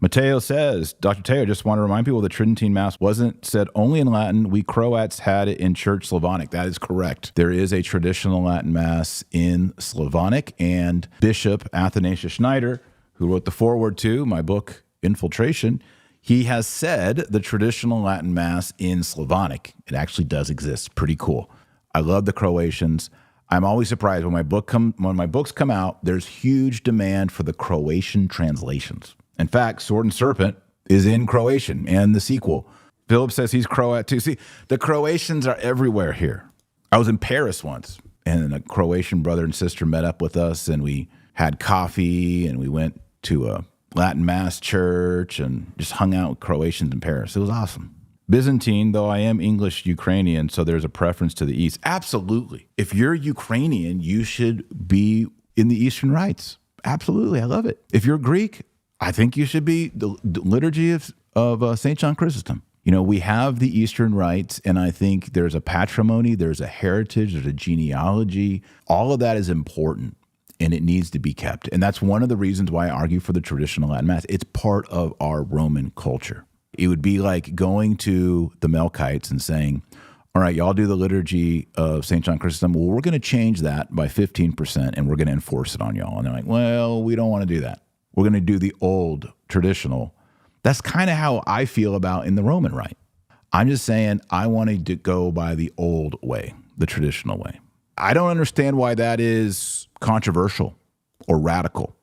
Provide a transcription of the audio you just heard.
Mateo says, Dr. Teo, just want to remind people the Tridentine Mass wasn't said only in Latin. We Croats had it in Church Slavonic. That is correct. There is a traditional Latin Mass in Slavonic, and Bishop Athanasius Schneider, who wrote the foreword to my book, Infiltration, he has said the traditional Latin Mass in Slavonic. It actually does exist. Pretty cool. I love the Croatians. I'm always surprised when my books come out, there's huge demand for the Croatian translations. In fact, Sword and Serpent is in Croatian and the sequel. Philip says he's Croat too. See, the Croatians are everywhere here. I was in Paris once, and a Croatian brother and sister met up with us, and we had coffee, and we went to a Latin Mass church and just hung out with Croatians in Paris. It was awesome. Byzantine, though I am English Ukrainian, so there's a preference to the East. Absolutely. If you're Ukrainian, you should be in the Eastern rites. Absolutely. I love it. If you're Greek, I think you should be the liturgy of St. John Chrysostom. You know, we have the Eastern rites, and I think there's a patrimony, there's a heritage, there's a genealogy. All of that is important, and it needs to be kept. And that's one of the reasons why I argue for the traditional Latin Mass. It's part of our Roman culture. It would be like going to the Melkites and saying, all right, y'all do the liturgy of St. John Chrysostom. Well, we're going to change that by 15%, and we're going to enforce it on y'all. And they're like, well, we don't want to do that. We're going to do the old traditional. That's kind of how I feel about in the Roman rite. I'm just saying I wanted to go by the old way, the traditional way. I don't understand why that is controversial or radical.